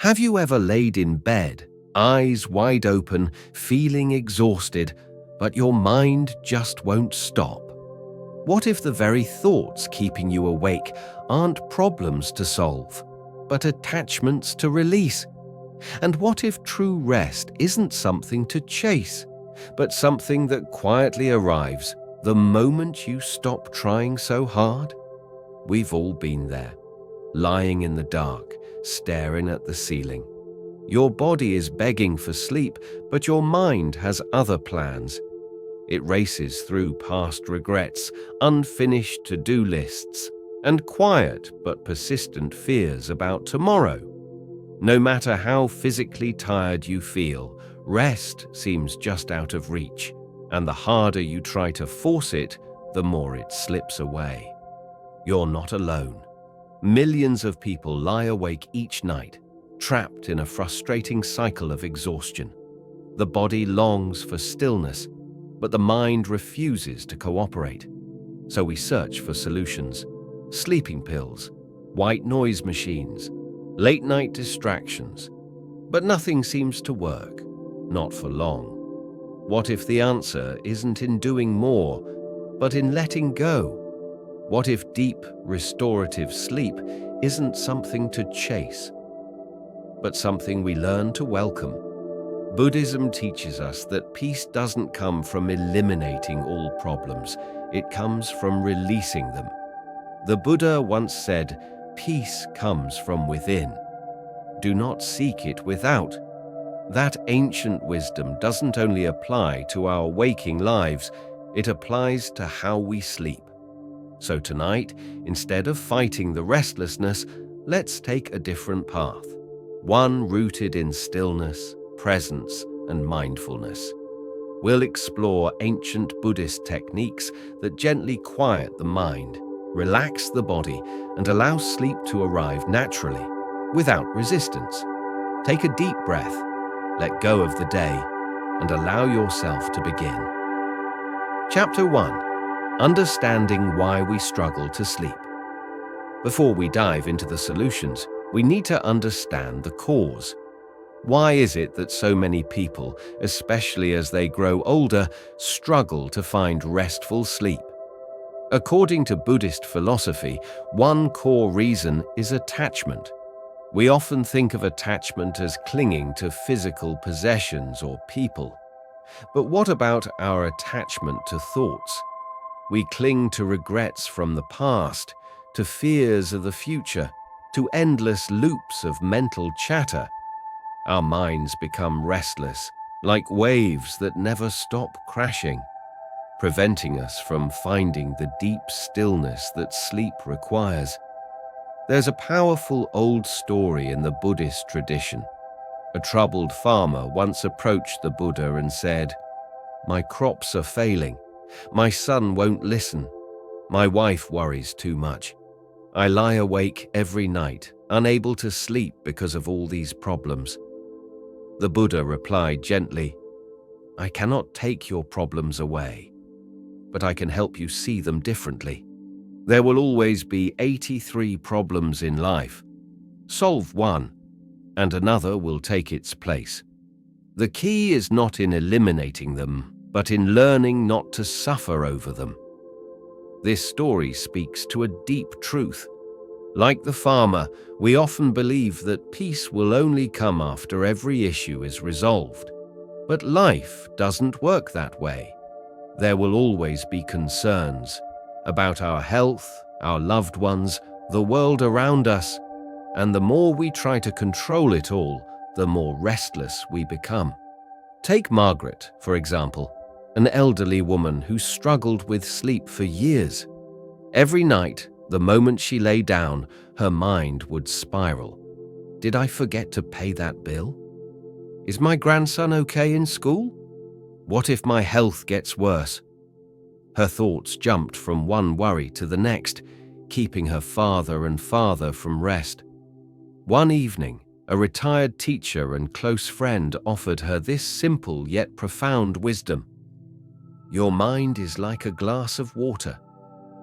Have you ever laid in bed, eyes wide open, feeling exhausted, but your mind just won't stop? What if the very thoughts keeping you awake aren't problems to solve, but attachments to release? And what if true rest isn't something to chase, but something that quietly arrives the moment you stop trying so hard? We've all been there, lying in the dark, staring at the ceiling. Your body is begging for sleep, but your mind has other plans. It races through past regrets, unfinished to-do lists, and quiet but persistent fears about tomorrow. No matter how physically tired you feel, rest seems just out of reach, and the harder you try to force it, the more it slips away. You're not alone. Millions of people lie awake each night, trapped in a frustrating cycle of exhaustion. The body longs for stillness, but the mind refuses to cooperate. So we search for solutions: sleeping pills, white noise machines, late-night distractions. But nothing seems to work, not for long. What if the answer isn't in doing more, but in letting go? What if deep, restorative sleep isn't something to chase, but something we learn to welcome? Buddhism teaches us that peace doesn't come from eliminating all problems, it comes from releasing them. The Buddha once said, "Peace comes from within. Do not seek it without." That ancient wisdom doesn't only apply to our waking lives, it applies to how we sleep. So tonight, instead of fighting the restlessness, let's take a different path. One rooted in stillness, presence, and mindfulness. We'll explore ancient Buddhist techniques that gently quiet the mind, relax the body, and allow sleep to arrive naturally, without resistance. Take a deep breath, let go of the day, and allow yourself to begin. Chapter 1. Understanding why we struggle to sleep. Before we dive into the solutions, we need to understand the cause. Why is it that so many people, especially as they grow older, struggle to find restful sleep? According to Buddhist philosophy, one core reason is attachment. We often think of attachment as clinging to physical possessions or people. But what about our attachment to thoughts? We cling to regrets from the past, to fears of the future, to endless loops of mental chatter. Our minds become restless, like waves that never stop crashing, preventing us from finding the deep stillness that sleep requires. There's a powerful old story in the Buddhist tradition. A troubled farmer once approached the Buddha and said, "My crops are failing. My son won't listen. My wife worries too much. I lie awake every night, unable to sleep because of all these problems." The Buddha replied gently, "I cannot take your problems away, but I can help you see them differently. There will always be 83 problems in life. Solve one, and another will take its place. The key is not in eliminating them, but in learning not to suffer over them." This story speaks to a deep truth. Like the farmer, we often believe that peace will only come after every issue is resolved. But life doesn't work that way. There will always be concerns about our health, our loved ones, the world around us, and the more we try to control it all, the more restless we become. Take Margaret, for example, an elderly woman who struggled with sleep for years. Every night, the moment she lay down, her mind would spiral. Did I forget to pay that bill? Is my grandson okay in school? What if my health gets worse? Her thoughts jumped from one worry to the next, keeping her farther and farther from rest. One evening, a retired teacher and close friend offered her this simple yet profound wisdom. Your mind is like a glass of water.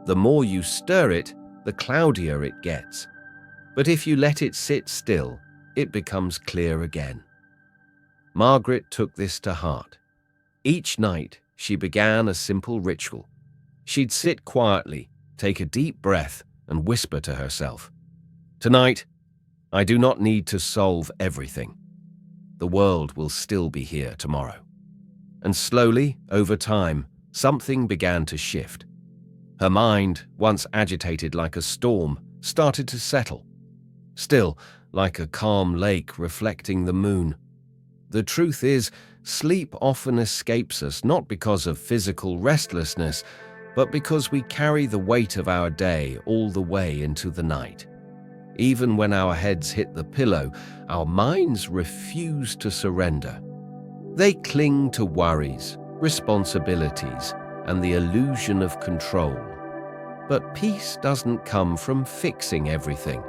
The more you stir it, the cloudier it gets. But if you let it sit still, it becomes clear again. Margaret took this to heart. Each night, she began a simple ritual. She'd sit quietly, take a deep breath, and whisper to herself, "Tonight, I do not need to solve everything. The world will still be here tomorrow." And slowly, over time, something began to shift. Her mind, once agitated like a storm, started to settle. Still, like a calm lake reflecting the moon. The truth is, sleep often escapes us not because of physical restlessness, but because we carry the weight of our day all the way into the night. Even when our heads hit the pillow, our minds refuse to surrender. They cling to worries, responsibilities, and the illusion of control. But peace doesn't come from fixing everything.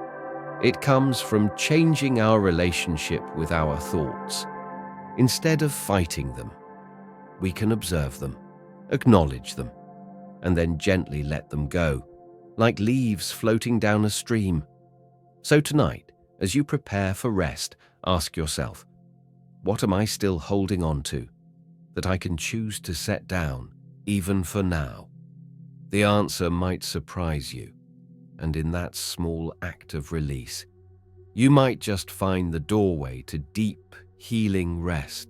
It comes from changing our relationship with our thoughts. Instead of fighting them, we can observe them, acknowledge them, and then gently let them go, like leaves floating down a stream. So tonight, as you prepare for rest, ask yourself, what am I still holding on to that I can choose to set down, even for now? The answer might surprise you, and in that small act of release, you might just find the doorway to deep, healing rest,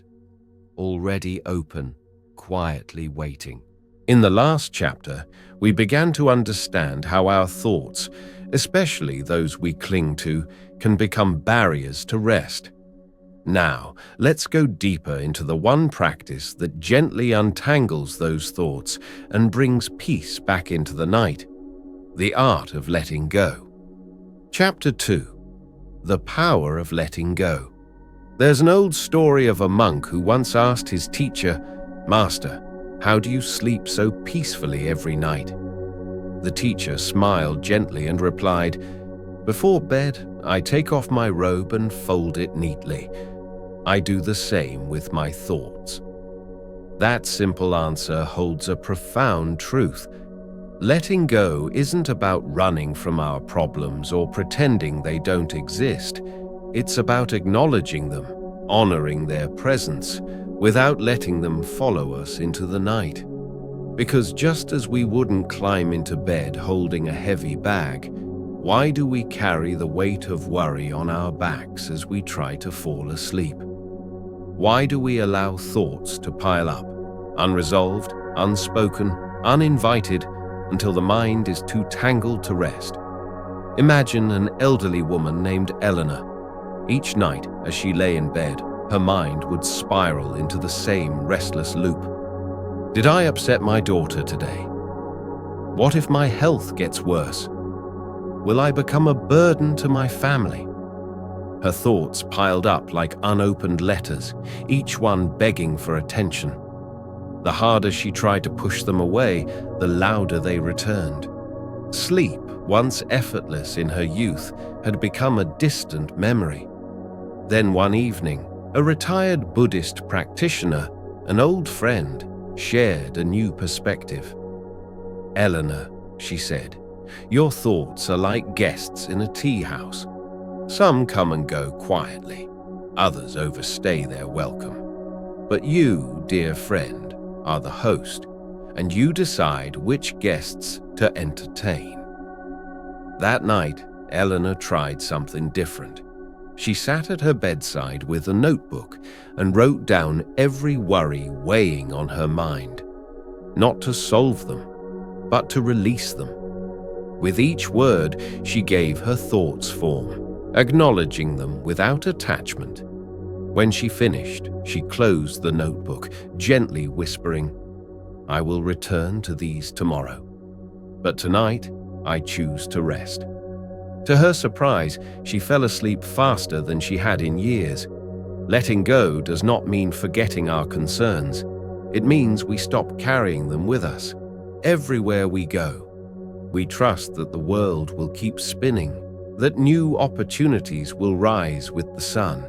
already open, quietly waiting. In the last chapter, we began to understand how our thoughts, especially those we cling to, can become barriers to rest. Now, let's go deeper into the one practice that gently untangles those thoughts and brings peace back into the night: the art of letting go. Chapter 2. The Power of Letting Go. There's an old story of a monk who once asked his teacher, "Master, how do you sleep so peacefully every night?" The teacher smiled gently and replied, "Before bed, I take off my robe and fold it neatly. I do the same with my thoughts." That simple answer holds a profound truth. Letting go isn't about running from our problems or pretending they don't exist. It's about acknowledging them, honoring their presence, without letting them follow us into the night. Because just as we wouldn't climb into bed holding a heavy bag, why do we carry the weight of worry on our backs as we try to fall asleep? Why do we allow thoughts to pile up, unresolved, unspoken, uninvited, until the mind is too tangled to rest? Imagine an elderly woman named Eleanor. Each night, as she lay in bed, her mind would spiral into the same restless loop. Did I upset my daughter today? What if my health gets worse? Will I become a burden to my family? Her thoughts piled up like unopened letters, each one begging for attention. The harder she tried to push them away, the louder they returned. Sleep, once effortless in her youth, had become a distant memory. Then one evening, a retired Buddhist practitioner, an old friend, shared a new perspective. "Eleanor," she said, "your thoughts are like guests in a tea house. Some come and go quietly, others overstay their welcome. But you, dear friend, are the host, and you decide which guests to entertain." That night, Eleanor tried something different. She sat at her bedside with a notebook and wrote down every worry weighing on her mind. Not to solve them, but to release them. With each word, she gave her thoughts form, acknowledging them without attachment. When she finished, she closed the notebook, gently whispering, "I will return to these tomorrow. But tonight, I choose to rest." To her surprise, she fell asleep faster than she had in years. Letting go does not mean forgetting our concerns. It means we stop carrying them with us. Everywhere we go, we trust that the world will keep spinning, that new opportunities will rise with the sun,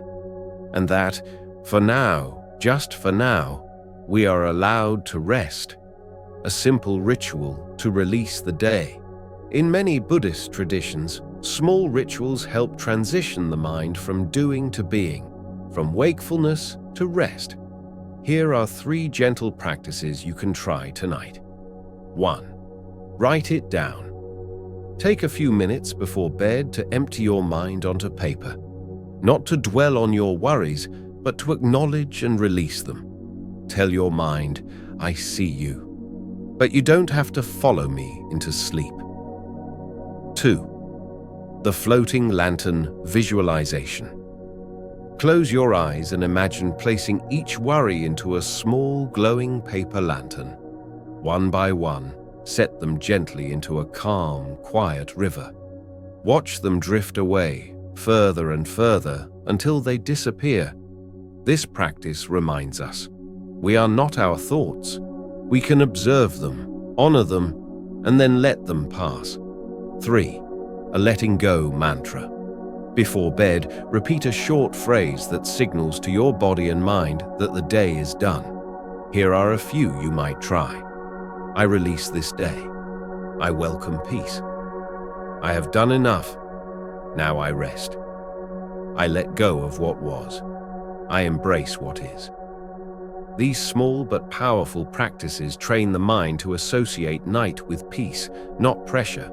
and that, for now, just for now, we are allowed to rest, a simple ritual to release the day. In many Buddhist traditions, Small rituals help transition the mind from doing to being, from wakefulness to rest. Here are 3 gentle practices you can try tonight. 1. Write it down. Take a few minutes before bed to empty your mind onto paper, not to dwell on your worries, but to acknowledge and release them. Tell your mind, I see you, but you don't have to follow me into sleep. 2. The floating lantern visualization. Close your eyes and imagine placing each worry into a small glowing paper lantern. One by one, set them gently into a calm, quiet river. Watch them drift away, further and further, until they disappear. This practice reminds us, we are not our thoughts. We can observe them, honor them, and then let them pass. 3. A letting go mantra. Before bed, repeat a short phrase that signals to your body and mind that the day is done. Here are a few you might try. I release this day. I welcome peace. I have done enough. Now I rest. I let go of what was. I embrace what is. These small but powerful practices train the mind to associate night with peace, not pressure.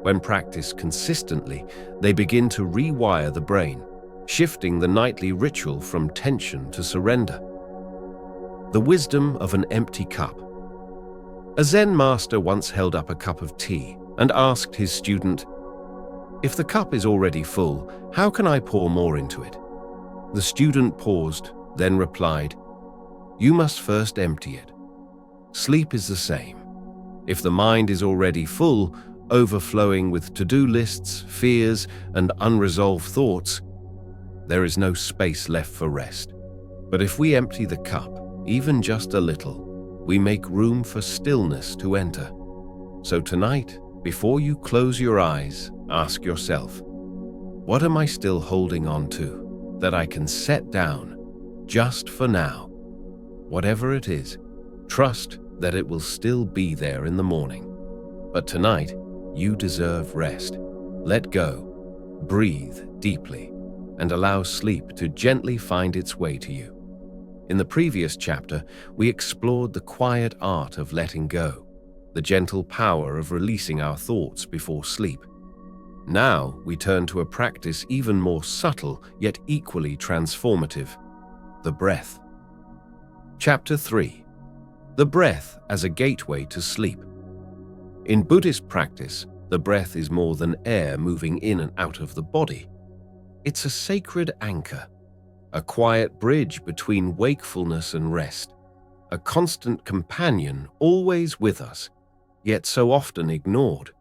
When practiced consistently, they begin to rewire the brain, shifting the nightly ritual from tension to surrender. The wisdom of an empty cup. A Zen master once held up a cup of tea and asked his student, "If the cup is already full, how can I pour more into it?" The student paused, then replied, "You must first empty it." Sleep is the same. If the mind is already full, overflowing with to-do lists, fears, and unresolved thoughts, there is no space left for rest. But if we empty the cup, even just a little, we make room for stillness to enter. So tonight, before you close your eyes, ask yourself, what am I still holding on to that I can set down just for now? Whatever it is, trust that it will still be there in the morning. But tonight, you deserve rest. Let go, breathe deeply, and allow sleep to gently find its way to you. In the previous chapter, we explored the quiet art of letting go, the gentle power of releasing our thoughts before sleep. Now we turn to a practice even more subtle yet equally transformative, the breath. Chapter 3. The breath as a gateway to sleep. In Buddhist practice, the breath is more than air moving in and out of the body. It's a sacred anchor, a quiet bridge between wakefulness and rest, a constant companion always with us, yet so often ignored.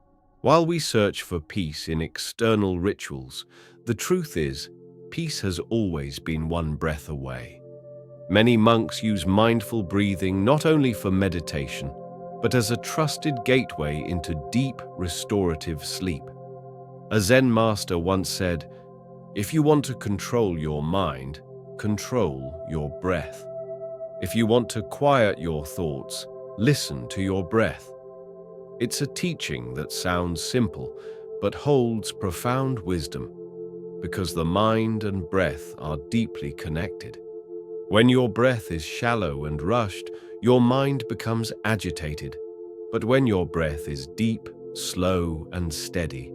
While we search for peace in external rituals, the truth is, peace has always been one breath away. Many monks use mindful breathing not only for meditation, but as a trusted gateway into deep, restorative sleep. A Zen master once said, "If you want to control your mind, control your breath. If you want to quiet your thoughts, listen to your breath." It's a teaching that sounds simple, but holds profound wisdom, because the mind and breath are deeply connected. When your breath is shallow and rushed, your mind becomes agitated. But when your breath is deep, slow, and steady,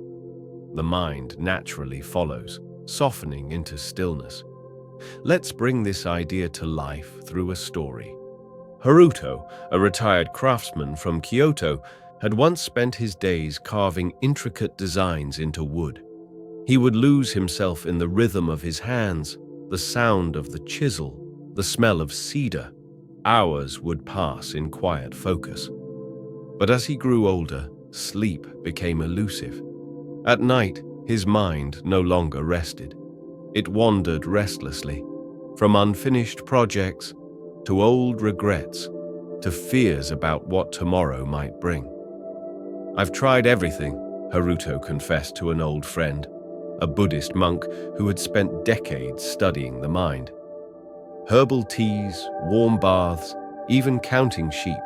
the mind naturally follows, softening into stillness. Let's bring this idea to life through a story. Haruto, a retired craftsman from Kyoto, had once spent his days carving intricate designs into wood. He would lose himself in the rhythm of his hands, the sound of the chisel, the smell of cedar. Hours would pass in quiet focus. But as he grew older, sleep became elusive. At night, his mind no longer rested. It wandered restlessly, from unfinished projects to old regrets to fears about what tomorrow might bring. "I've tried everything," Haruto confessed to an old friend, a Buddhist monk who had spent decades studying the mind. "Herbal teas, warm baths, even counting sheep.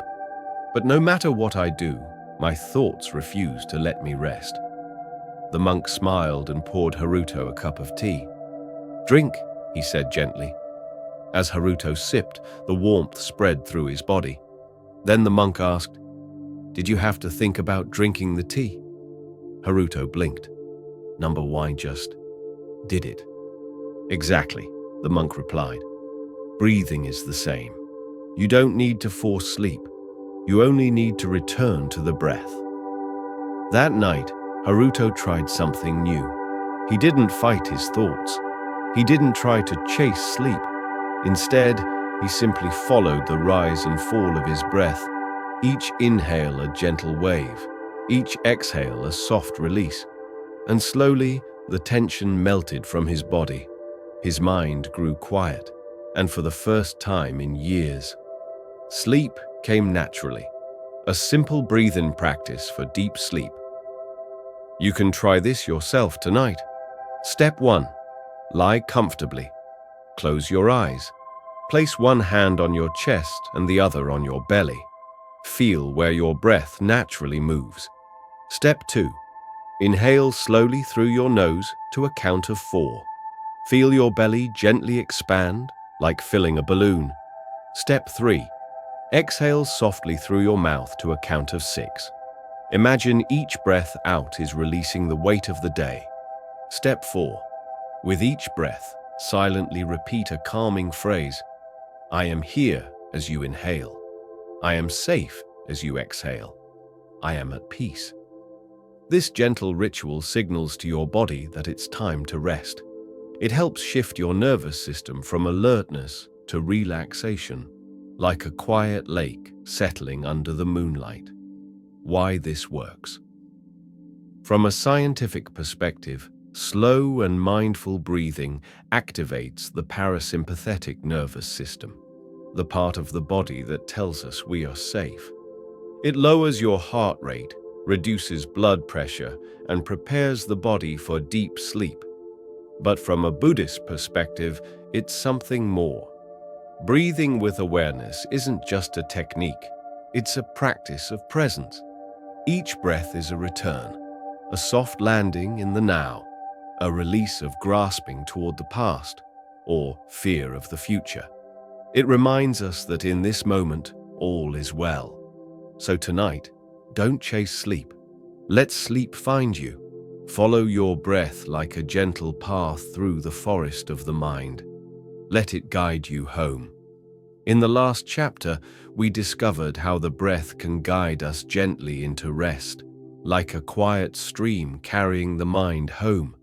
But no matter what I do, my thoughts refuse to let me rest." The monk smiled and poured Haruto a cup of tea. "Drink," he said gently. As Haruto sipped, the warmth spread through his body. Then the monk asked, "Did you have to think about drinking the tea?" Haruto blinked. Number one just did it. "Exactly," the monk replied. "Breathing is the same. You don't need to force sleep. You only need to return to the breath." That night, Haruto tried something new. He didn't fight his thoughts. He didn't try to chase sleep. Instead, he simply followed the rise and fall of his breath, each inhale a gentle wave, each exhale a soft release. And slowly, the tension melted from his body. His mind grew quiet, and for the first time in years, sleep came naturally. A simple breathing practice for deep sleep. You can try this yourself tonight. Step 1. Lie comfortably. Close your eyes. Place one hand on your chest and the other on your belly. Feel where your breath naturally moves. Step 2. Inhale slowly through your nose to a count of 4. Feel your belly gently expand, like filling a balloon. Step 3. Exhale softly through your mouth to a count of 6. Imagine each breath out is releasing the weight of the day. Step 4. With each breath, silently repeat a calming phrase. I am here as you inhale. I am safe as you exhale. I am at peace. This gentle ritual signals to your body that it's time to rest. It helps shift your nervous system from alertness to relaxation, like a quiet lake settling under the moonlight. Why this works? From a scientific perspective, slow and mindful breathing activates the parasympathetic nervous system, the part of the body that tells us we are safe. It lowers your heart rate, reduces blood pressure, and prepares the body for deep sleep. But from a Buddhist perspective, it's something more. Breathing with awareness isn't just a technique, it's a practice of presence. Each breath is a return, a soft landing in the now, a release of grasping toward the past, or fear of the future. It reminds us that in this moment, all is well. So tonight, don't chase sleep. Let sleep find you. Follow your breath like a gentle path through the forest of the mind. Let it guide you home. In the last chapter, we discovered how the breath can guide us gently into rest, like a quiet stream carrying the mind home.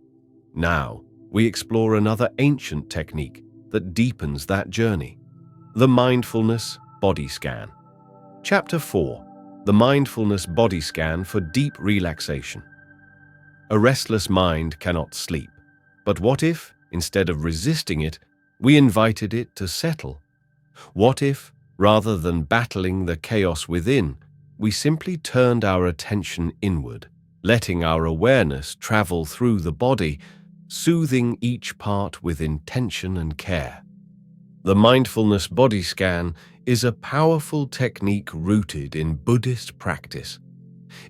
Now, we explore another ancient technique that deepens that journey, the mindfulness body scan. Chapter 4, the mindfulness body scan for deep relaxation. A restless mind cannot sleep, but what if, instead of resisting it, we invited it to settle? What if, rather than battling the chaos within, we simply turned our attention inward, letting our awareness travel through the body, soothing each part with intention and care? The mindfulness body scan is a powerful technique rooted in Buddhist practice.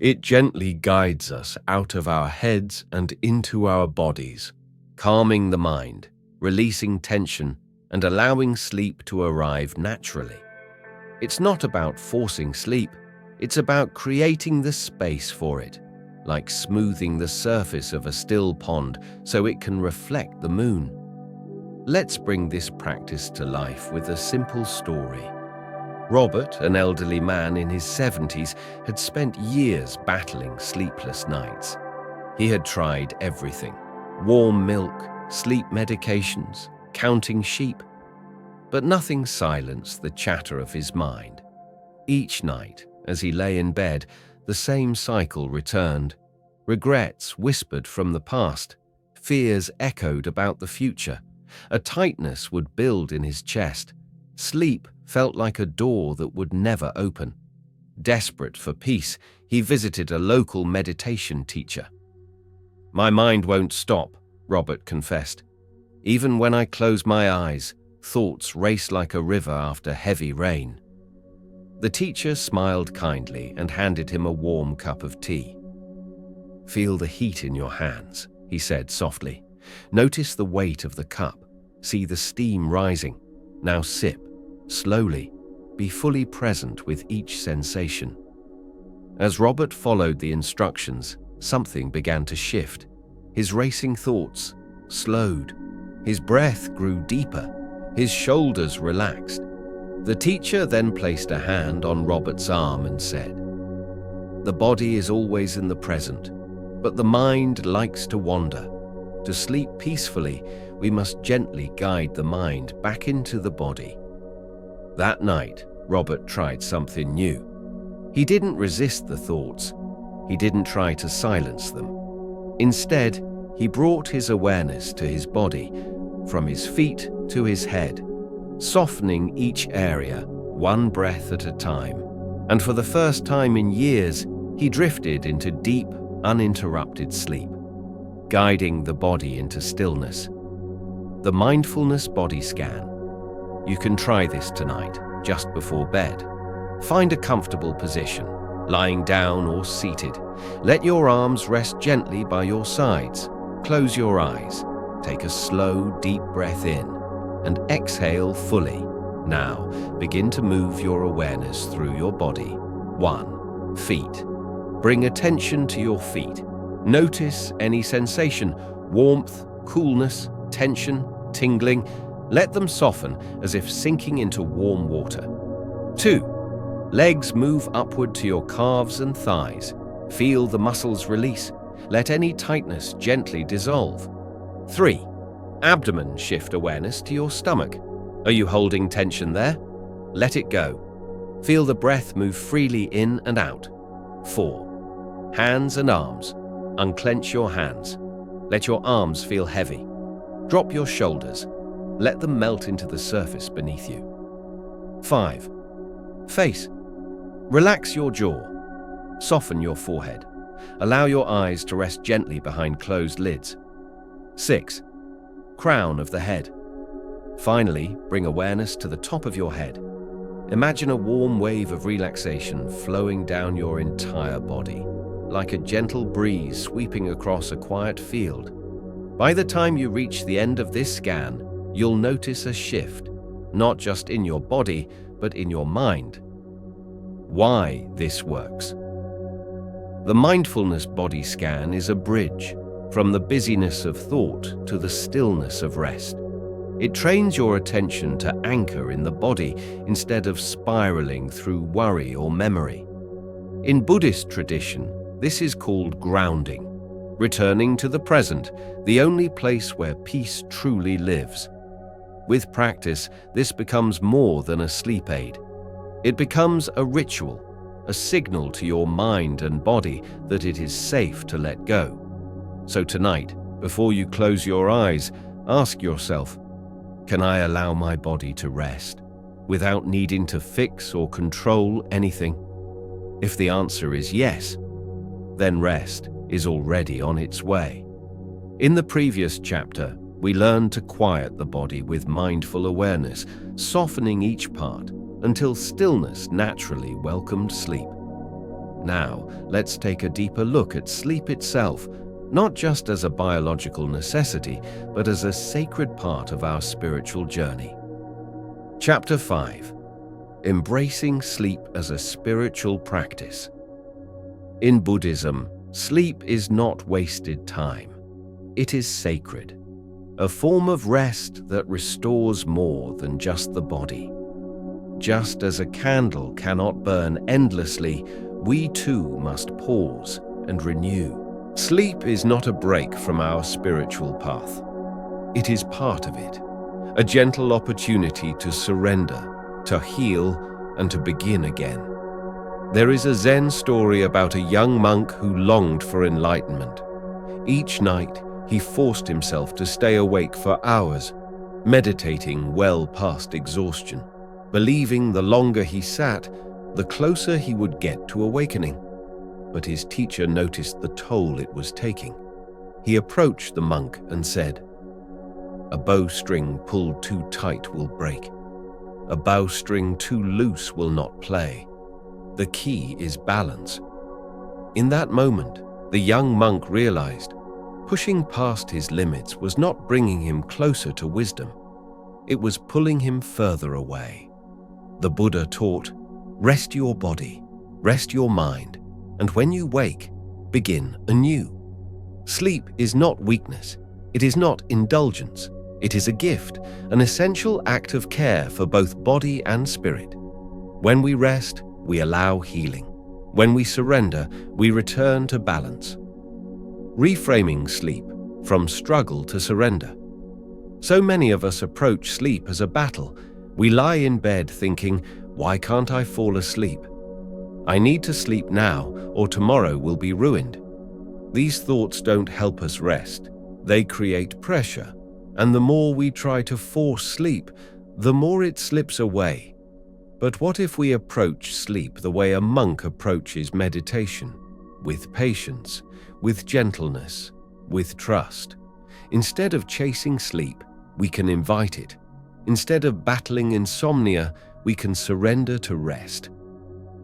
It gently guides us out of our heads and into our bodies, calming the mind, releasing tension, and allowing sleep to arrive naturally. It's not about forcing sleep, it's about creating the space for it, like smoothing the surface of a still pond so it can reflect the moon. Let's bring this practice to life with a simple story. Robert, an elderly man in his 70s, had spent years battling sleepless nights. He had tried everything: warm milk, sleep medications, counting sheep. But nothing silenced the chatter of his mind. Each night, as he lay in bed, the same cycle returned. Regrets whispered from the past. Fears echoed about the future. A tightness would build in his chest. Sleep felt like a door that would never open. Desperate for peace, he visited a local meditation teacher. "My mind won't stop," Robert confessed. "Even when I close my eyes, thoughts race like a river after heavy rain." The teacher smiled kindly and handed him a warm cup of tea. Feel the heat in your hands, he said softly. Notice the weight of the cup. See the steam rising. Now sip, slowly. Be fully present with each sensation. As Robert followed the instructions, something began to shift. His racing thoughts slowed. His breath grew deeper. His shoulders relaxed. The teacher then placed a hand on Robert's arm and said, "The body is always in the present, but the mind likes to wander. To sleep peacefully, we must gently guide the mind back into the body." That night, Robert tried something new. He didn't resist the thoughts. He didn't try to silence them. Instead, he brought his awareness to his body, from his feet to his head, softening each area, one breath at a time. And for the first time in years, he drifted into deep, uninterrupted sleep, guiding the body into stillness. The mindfulness body scan. You can try this tonight, just before bed. Find a comfortable position, lying down or seated. Let your arms rest gently by your sides. Close your eyes. Take a slow, deep breath in and exhale fully. Now, begin to move your awareness through your body. 1. Feet. Bring attention to your feet. Notice any sensation, warmth, coolness, tension, tingling. Let them soften as if sinking into warm water. 2. Legs move upward to your calves and thighs. Feel the muscles release. Let any tightness gently dissolve. 3. Abdomen, shift awareness to your stomach. Are you holding tension there? Let it go. Feel the breath move freely in and out. 4. Hands and arms. Unclench your hands. Let your arms feel heavy. Drop your shoulders. Let them melt into the surface beneath you. 5. Face. Relax your jaw. Soften your forehead. Allow your eyes to rest gently behind closed lids. 6. Crown of the head. Finally, bring awareness to the top of your head. Imagine a warm wave of relaxation flowing down your entire body, like a gentle breeze sweeping across a quiet field. By the time you reach the end of this scan, you'll notice a shift, not just in your body, but in your mind. Why this works? The mindfulness body scan is a bridge from the busyness of thought to the stillness of rest. It trains your attention to anchor in the body instead of spiraling through worry or memory. In Buddhist tradition, this is called grounding, returning to the present, the only place where peace truly lives. With practice, this becomes more than a sleep aid. It becomes a ritual, a signal to your mind and body that it is safe to let go. So tonight, before you close your eyes, ask yourself, can I allow my body to rest without needing to fix or control anything? If the answer is yes, then rest is already on its way. In the previous chapter, we learned to quiet the body with mindful awareness, softening each part until stillness naturally welcomed sleep. Now, let's take a deeper look at sleep itself, not just as a biological necessity, but as a sacred part of our spiritual journey. Chapter 5. Embracing sleep as a spiritual practice. In Buddhism, sleep is not wasted time. It is sacred, a form of rest that restores more than just the body. Just as a candle cannot burn endlessly, we too must pause and renew. Sleep is not a break from our spiritual path. It is part of it, a gentle opportunity to surrender, to heal, and to begin again. There is a Zen story about a young monk who longed for enlightenment. Each night, he forced himself to stay awake for hours, meditating well past exhaustion, believing the longer he sat, the closer he would get to awakening. But his teacher noticed the toll it was taking. He approached the monk and said, "A bowstring pulled too tight will break. A bowstring too loose will not play. The key is balance." In that moment, The young monk realized pushing past his limits was not bringing him closer to wisdom. It was pulling him further away. The Buddha taught, rest your body, rest your mind, and when you wake, begin anew. Sleep is not weakness. It is not indulgence. It is a gift, an essential act of care for both body and spirit. When we rest, we allow healing. When we surrender, we return to balance. Reframing sleep from struggle to surrender. So many of us approach sleep as a battle. We lie in bed thinking, why can't I fall asleep? I need to sleep now, or tomorrow will be ruined. These thoughts don't help us rest. They create pressure, and the more we try to force sleep, the more it slips away. But what if we approach sleep the way a monk approaches meditation? With patience, with gentleness, with trust. Instead of chasing sleep, we can invite it. Instead of battling insomnia, we can surrender to rest.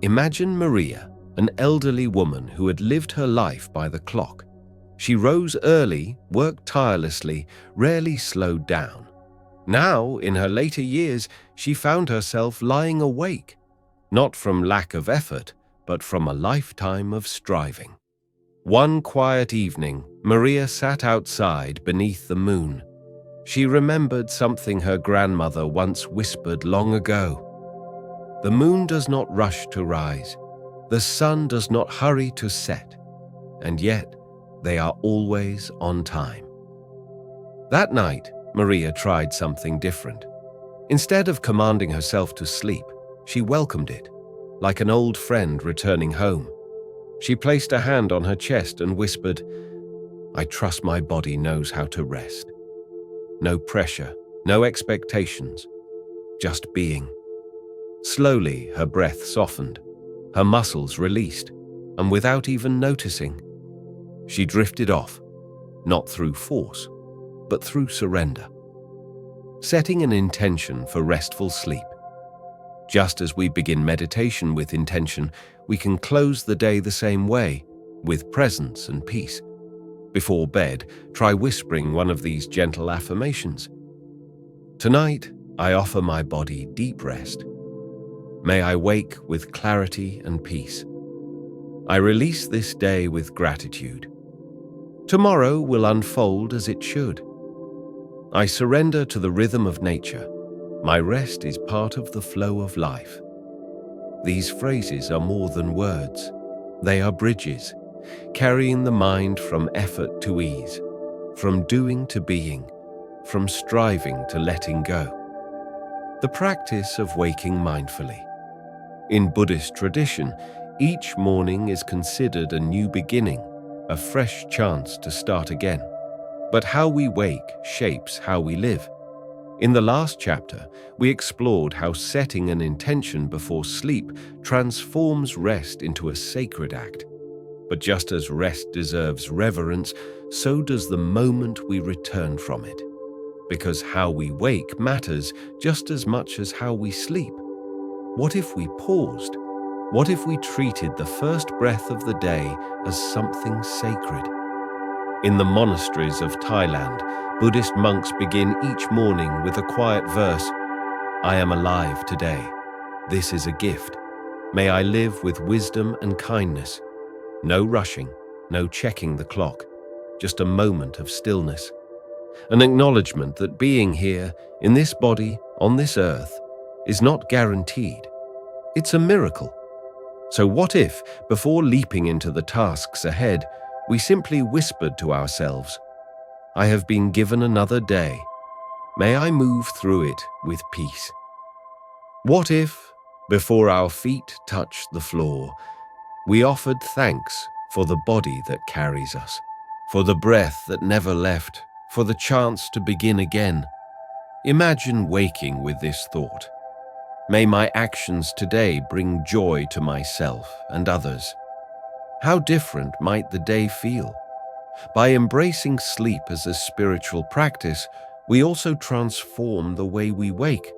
Imagine Maria, an elderly woman who had lived her life by the clock. She rose early, worked tirelessly, rarely slowed down. Now, in her later years, she found herself lying awake, not from lack of effort, but from a lifetime of striving. One quiet evening, Maria sat outside beneath the moon. She remembered something her grandmother once whispered long ago. The moon does not rush to rise. The sun does not hurry to set. And yet, they are always on time. That night, Maria tried something different. Instead of commanding herself to sleep, she welcomed it, like an old friend returning home. She placed a hand on her chest and whispered, I trust my body knows how to rest. No pressure, no expectations, just being. Slowly, her breath softened, her muscles released, and without even noticing, she drifted off, not through force, but through surrender. Setting an intention for restful sleep. Just as we begin meditation with intention, we can close the day the same way, with presence and peace. Before bed, try whispering one of these gentle affirmations. Tonight, I offer my body deep rest. May I wake with clarity and peace. I release this day with gratitude. Tomorrow will unfold as it should. I surrender to the rhythm of nature. My rest is part of the flow of life. These phrases are more than words. They are bridges, carrying the mind from effort to ease, from doing to being, from striving to letting go. The practice of waking mindfully. In Buddhist tradition, each morning is considered a new beginning, a fresh chance to start again. But how we wake shapes how we live. In the last chapter, we explored how setting an intention before sleep transforms rest into a sacred act. But just as rest deserves reverence, so does the moment we return from it. Because how we wake matters just as much as how we sleep. What if we paused? What if we treated the first breath of the day as something sacred? In the monasteries of Thailand, Buddhist monks begin each morning with a quiet verse, I am alive today. This is a gift. May I live with wisdom and kindness. No rushing, no checking the clock, just a moment of stillness. An acknowledgement that being here, in this body, on this earth, is not guaranteed. It's a miracle. So what if, before leaping into the tasks ahead, we simply whispered to ourselves, I have been given another day. May I move through it with peace. What if, before our feet touched the floor, we offered thanks for the body that carries us, for the breath that never left, for the chance to begin again? Imagine waking with this thought. May my actions today bring joy to myself and others. How different might the day feel? By embracing sleep as a spiritual practice, we also transform the way we wake,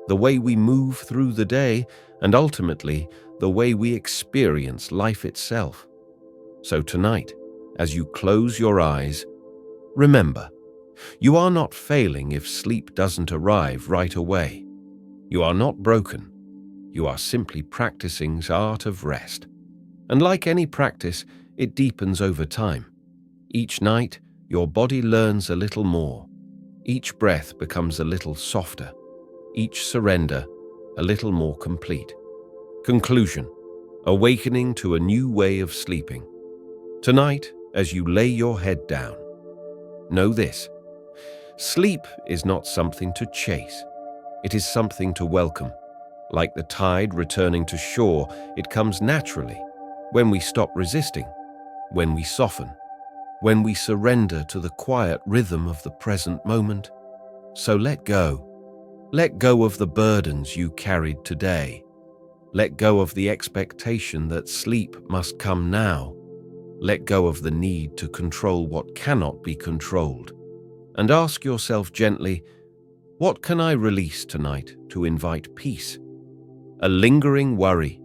the way we move through the day, and ultimately, the way we experience life itself. So tonight, As you close your eyes, remember, you are not failing if sleep doesn't arrive right away. You are not broken. You are simply practicing the art of rest. And like any practice, it deepens over time. Each night, your body learns a little more. Each breath becomes a little softer. Each surrender a little more complete. Conclusion: awakening to a new way of sleeping. Tonight, as you lay your head down, know this: sleep is not something to chase. It is something to welcome. Like the tide returning to shore, it comes naturally when we stop resisting, when we soften, when we surrender to the quiet rhythm of the present moment. So let go. Let go of the burdens you carried today. Let go of the expectation that sleep must come now. Let go of the need to control what cannot be controlled. And ask yourself gently, what can I release tonight to invite peace? A lingering worry,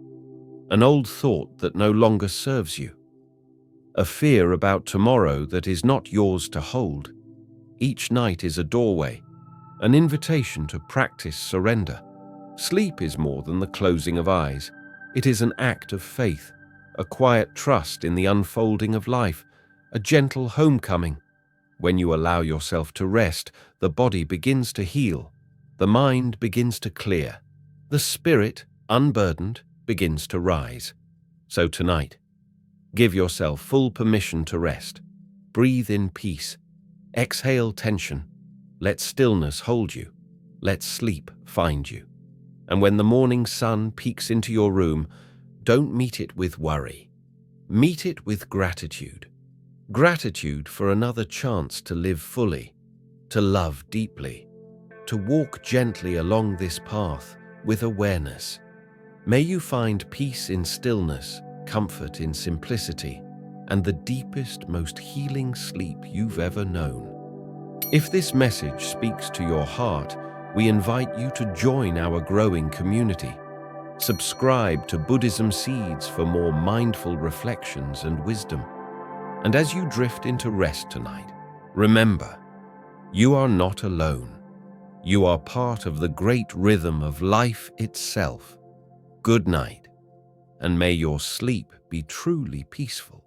an old thought that no longer serves you, a fear about tomorrow that is not yours to hold. Each night is a doorway, an invitation to practice surrender. Sleep is more than the closing of eyes. It is an act of faith, a quiet trust in the unfolding of life, a gentle homecoming. When you allow yourself to rest, the body begins to heal, the mind begins to clear, the spirit, unburdened, begins to rise. So tonight, give yourself full permission to rest. Breathe in peace. Exhale tension. Let stillness hold you. Let sleep find you. And when the morning sun peeks into your room, don't meet it with worry. Meet it with gratitude. Gratitude for another chance to live fully, to love deeply, to walk gently along this path with awareness. May you find peace in stillness, comfort in simplicity, and the deepest, most healing sleep you've ever known. If this message speaks to your heart, we invite you to join our growing community. Subscribe to Buddhism Seeds for more mindful reflections and wisdom. And as you drift into rest tonight, remember, you are not alone. You are part of the great rhythm of life itself. Good night, and may your sleep be truly peaceful.